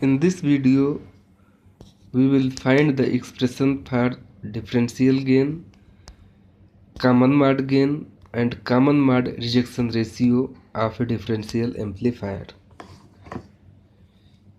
In this video, we will find the expression for differential gain, common mode gain, and common mode rejection ratio of a differential amplifier.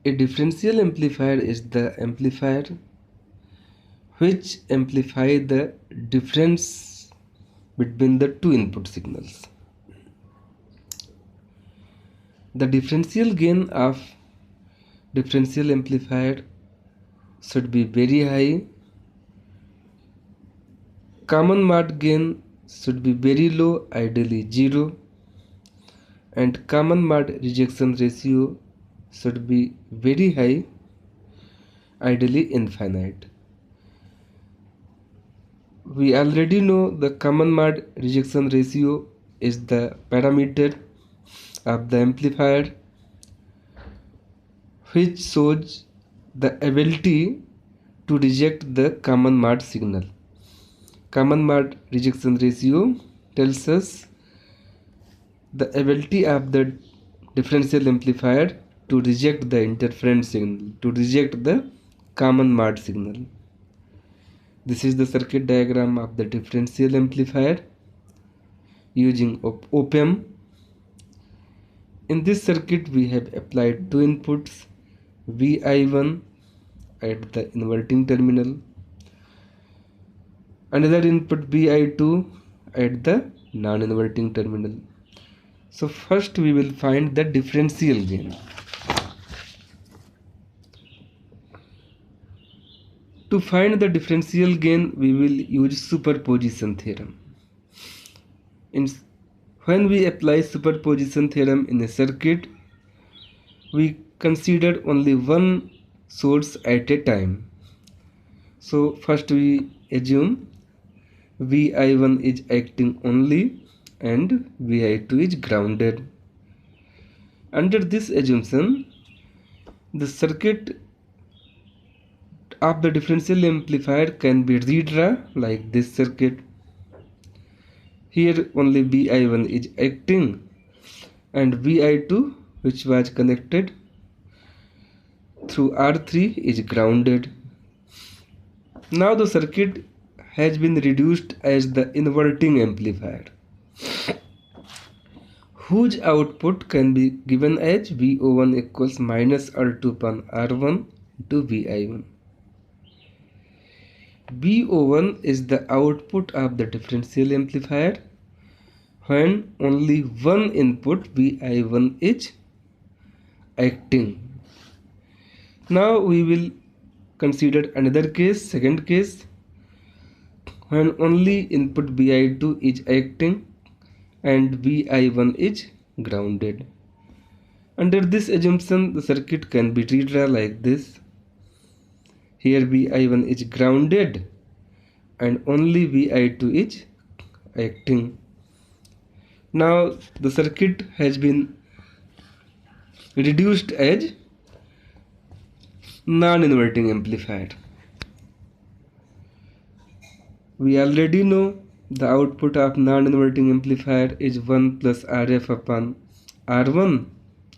A differential amplifier is the amplifier which amplifies the difference between the two input signals. The differential gain of differential amplifier should be very high. Common mode gain should be very low, ideally 0, and common mode rejection ratio should be very high, ideally infinite. We already know the common mode rejection ratio is the parameter of the amplifier which shows the ability to reject the common mode signal. Common mode rejection ratio tells us the ability of the differential amplifier to reject the interference signal, to reject the common mode signal. This is the circuit diagram of the differential amplifier using Opamp. In this circuit, we have applied two inputs, Vi1 at the inverting terminal, another input Vi2 at the non-inverting terminal. So first we will find the differential gain. To find the differential gain, we will use superposition theorem. When we apply superposition theorem in a circuit, we consider only one source at a time. So first we assume Vi1 is acting only and Vi2 is grounded. Under this assumption, the circuit of the differential amplifier can be redrawn like this circuit. Here only Vi1 is acting and Vi2, which was connected through R3, is grounded. Now the circuit has been reduced as the inverting amplifier, whose output can be given as VO1 equals minus R2 upon R1 into Vi1. VO1 is the output of the differential amplifier when only one input Vi1 is acting. Now we will consider another case, second case, when only input Vi2 is acting and Vi1 is grounded. Under this assumption, the circuit can be redrawn like this. Here Vi1 is grounded and only Vi2 is acting. Now the circuit has been reduced as non-inverting amplifier. We already know the output of non-inverting amplifier is 1 plus Rf upon R1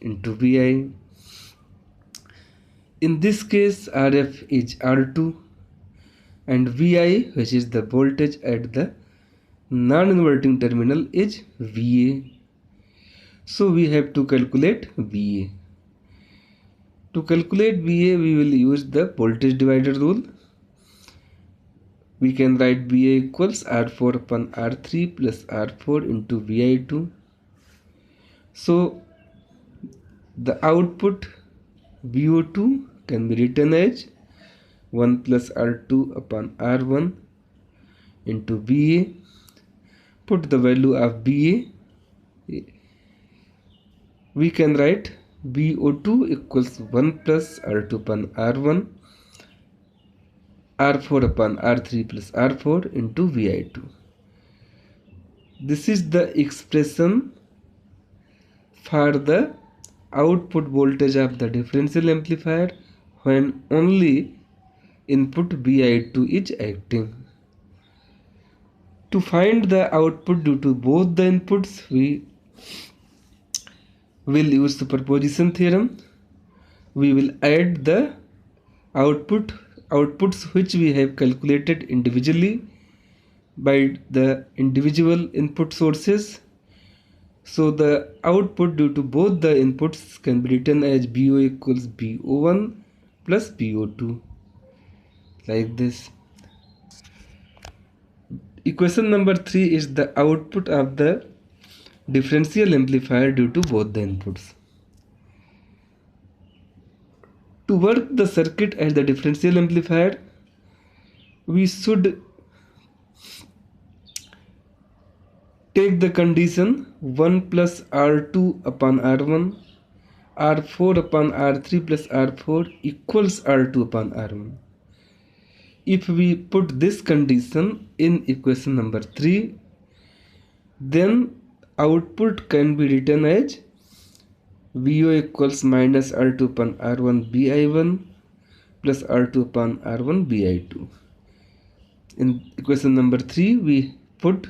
into Vi. In this case, Rf is R2 and Vi, which is the voltage at the non-inverting terminal, is Va. So we have to calculate Va. To calculate Va, we will use the voltage divider rule. We can write Va equals R4 upon R3 plus R4 into Vi2. So the output VO2 can be written as 1 plus R2 upon R1 into Va. Put the value of Va. We can write VO2 equals 1 plus R2 upon R1, R4 upon R3 plus R4 into Vi2. This is the expression for the output voltage of the differential amplifier when only input Vi2 is acting. To find the output due to both the inputs, we will use superposition theorem. we will add the outputs which we have calculated individually by the individual input sources. So the output due to both the inputs can be written as BO equals BO1 plus BO2, like this. Equation number 3 is the output of the differential amplifier due to both the inputs. To work the circuit as the differential amplifier, we should take the condition 1 plus R2 upon R1, R4 upon R3 plus R4 equals R2 upon R1. If we put this condition in equation number 3, then output can be written as VO equals minus R2 upon R1 BI1 plus R2 upon R1 BI2. In equation number 3, we put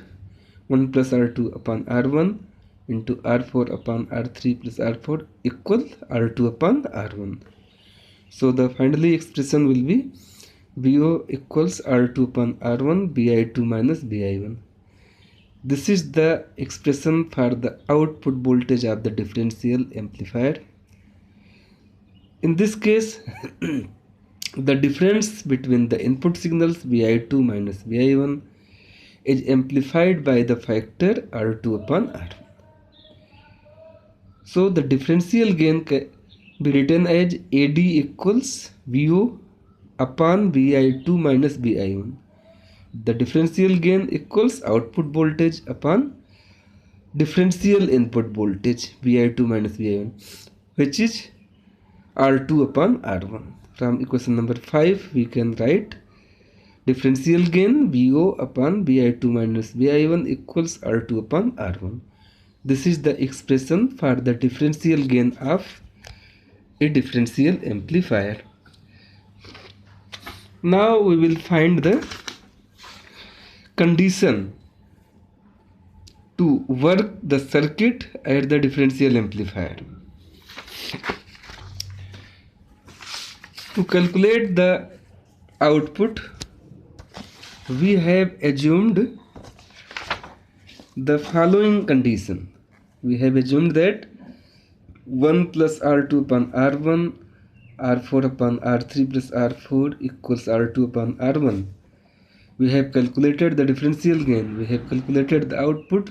1 plus R2 upon R1 into R4 upon R3 plus R4 equal R2 upon R1. So the finally expression will be VO equals R2 upon R1 BI2 minus BI1. This is the expression for the output voltage of the differential amplifier. In this case, the difference between the input signals Vi2 minus Vi1 is amplified by the factor R2 upon R1. So the differential gain can be written as AD equals VO upon Vi2 minus Vi1. The differential gain equals output voltage upon differential input voltage Vi2 minus Vi1, which is R2 upon R1. From equation number 5, we can write differential gain VO upon Vi2 minus Vi1 equals R2 upon R1. This is the expression for the differential gain of a differential amplifier. Now we will find the condition to work the circuit at the differential amplifier. To calculate the output, we have assumed the following condition. We have assumed that 1 plus R2 upon R1, R4 upon R3 plus R4 equals R2 upon R1. We have calculated the differential gain. We have calculated the output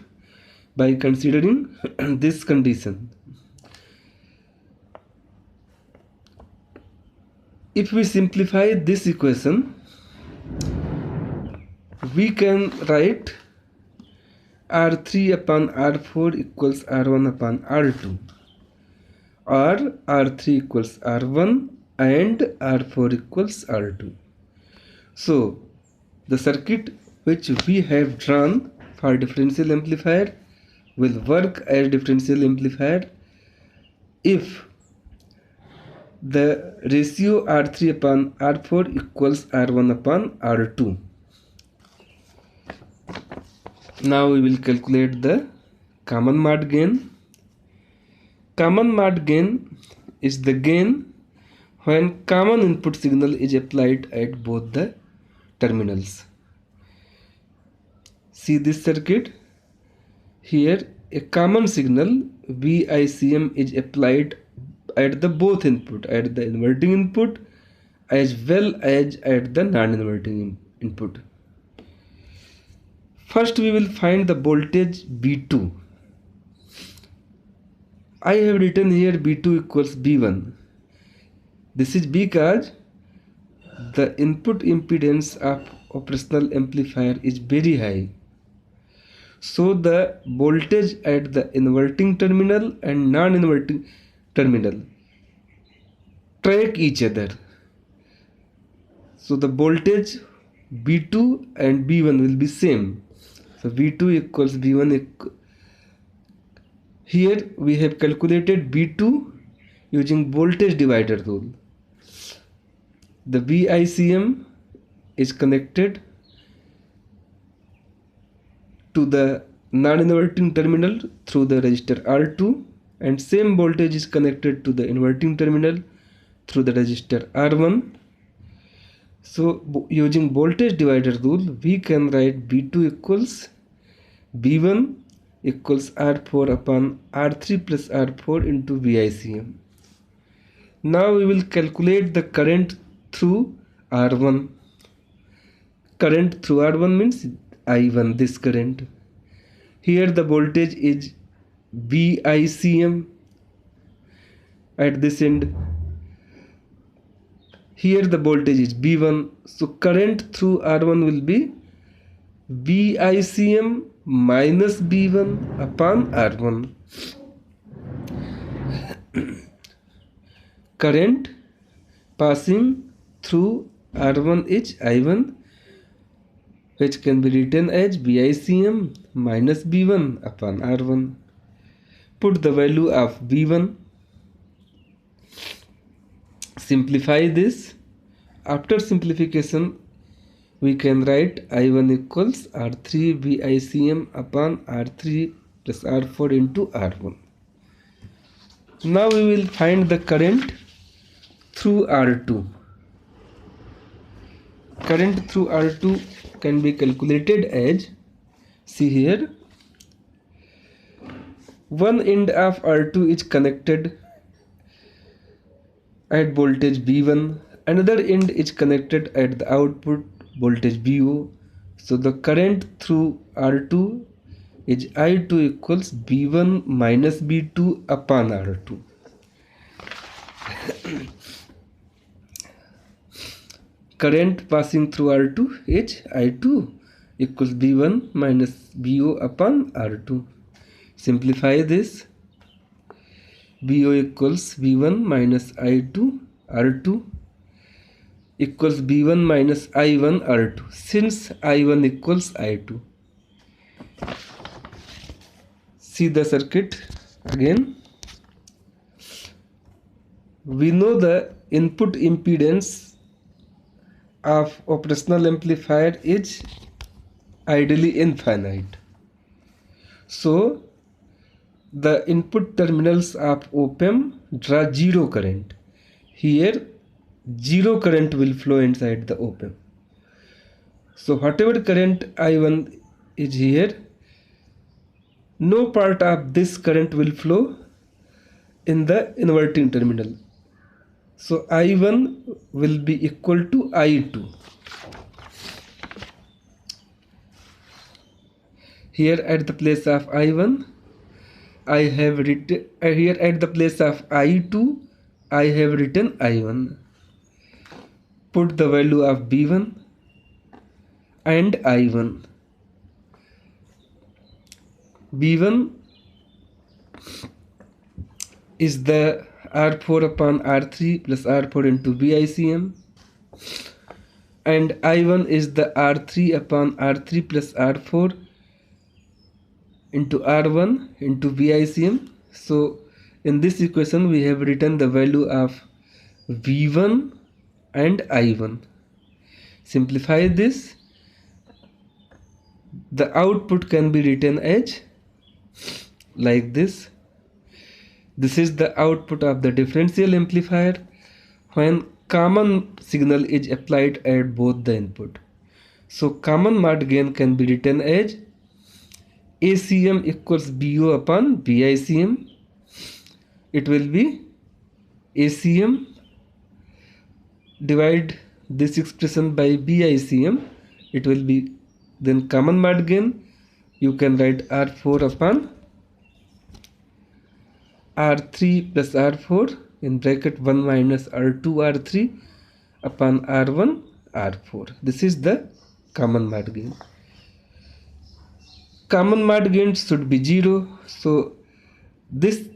by considering this condition. If we simplify this equation, we can write R3 upon R4 equals R1 upon R2, or R3 equals R1 and R4 equals R2. So the circuit which we have drawn for differential amplifier will work as differential amplifier if the ratio R3 upon R4 equals R1 upon R2. Now we will calculate the common mode gain. Common mode gain is the gain when common input signal is applied at both the terminals. See this circuit. Here a common signal VICM is applied at the both input, at the inverting input as well as at the non-inverting input. First we will find the voltage B2. I have written here B2 equals B1. This is because the input impedance of operational amplifier is very high. So the voltage at the inverting terminal and non-inverting terminal track each other. So the voltage B2 and B1 will be same. So V2 equals V1. Here we have calculated B2 using voltage divider rule. The VICM is connected to the non-inverting terminal through the resistor R2, and same voltage is connected to the inverting terminal through the resistor R1. So using voltage divider rule, we can write V2 equals V1 equals R4 upon R3 plus R4 into VICM. Now we will calculate the current through R1. Current through R1 means I1, this current. Here the voltage is VICM at this end. Here the voltage is V1. So current through R1 will be VICM minus V1 upon R1. Current passing through R1 is I1, which can be written as VICM minus V1 upon R1. Put the value of V1. Simplify this. After simplification, we can write I1 equals R3 VICM upon R3 plus R4 into R1. Now we will find the current through R2. Current through R2 can be calculated as, see here, one end of R2 is connected at voltage V1, another end is connected at the output voltage VO. So the current through R2 is I2 equals V1 minus V2 upon R2. Current passing through R2 is I2 equals V1 minus VO upon R2. Simplify this. VO equals V1 minus I2 R2 equals V1 minus I1 R2, since I1 equals I2. See the circuit again. We know the input impedance of operational amplifier is ideally infinite. So the input terminals of Opamp draw zero current. Here zero current will flow inside the Opamp. So whatever current I1 is here, no part of this current will flow in the inverting terminal. So I1 will be equal to I2. Here at the place of I1, I have written, here at the place of I2, I have written I1. Put the value of V1 and I1. V1 is the R4 upon R3 plus R4 into VICM, and I1 is the R3 upon R3 plus R4 into R1 into VICM. So in this equation we have written the value of V1 and I1. Simplify this. The output can be written as like this. This is the output of the differential amplifier when common signal is applied at both the input. So common mode gain can be written as ACM equals BO upon VICM. It will be ACM, divide this expression by VICM. It will be then common mode gain. You can write R4 upon R3 plus R4 in bracket 1 minus R2 R3 upon R1 R4. This is the common mode gain. Common mode gain should be 0. So this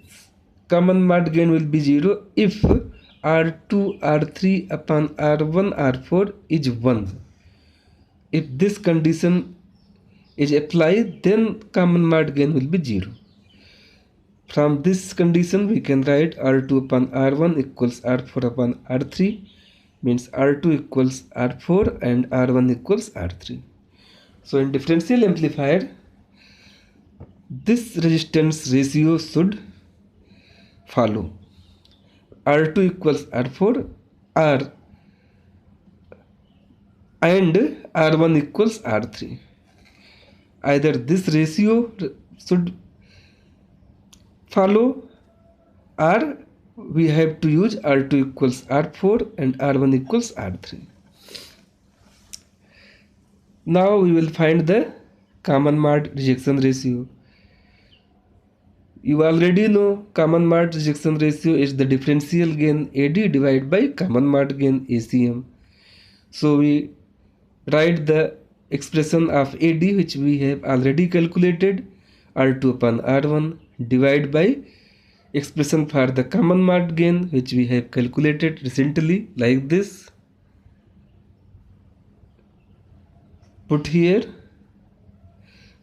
common mode gain will be 0 if R2 R3 upon R1 R4 is 1. If this condition is applied, then common mode gain will be 0. From this condition we can write R2 upon R1 equals R4 upon R3, means R2 equals R4 and R1 equals R3. So in differential amplifier, this resistance ratio should follow. R2 equals R4 R and R1 equals R3. Either this ratio should follow or we have to use R2 equals R4 and R1 equals R3. Now we will find the common mode rejection ratio. You already know common mode rejection ratio is the differential gain AD divided by common mode gain ACM. So we write the expression of AD which we have already calculated, R2 upon R1 divided by expression for the common mode gain which we have calculated recently, like this. Put here.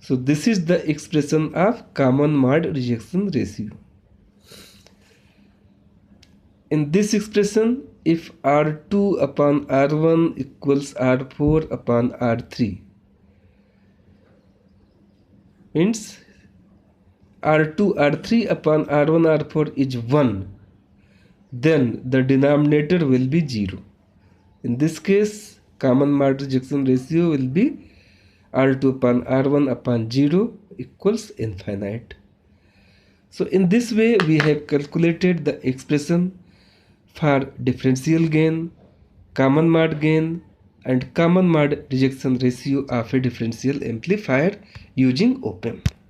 So this is the expression of common mode rejection ratio. In this expression, if R2 upon R1 equals R4 upon R3, means R2, R3 upon R1, R4 is 1, then the denominator will be 0. In this case, common mode rejection ratio will be R2 upon R1 upon 0 equals infinite. So in this way, we have calculated the expression for differential gain, common mode gain and common mode rejection ratio of a differential amplifier using Opamp.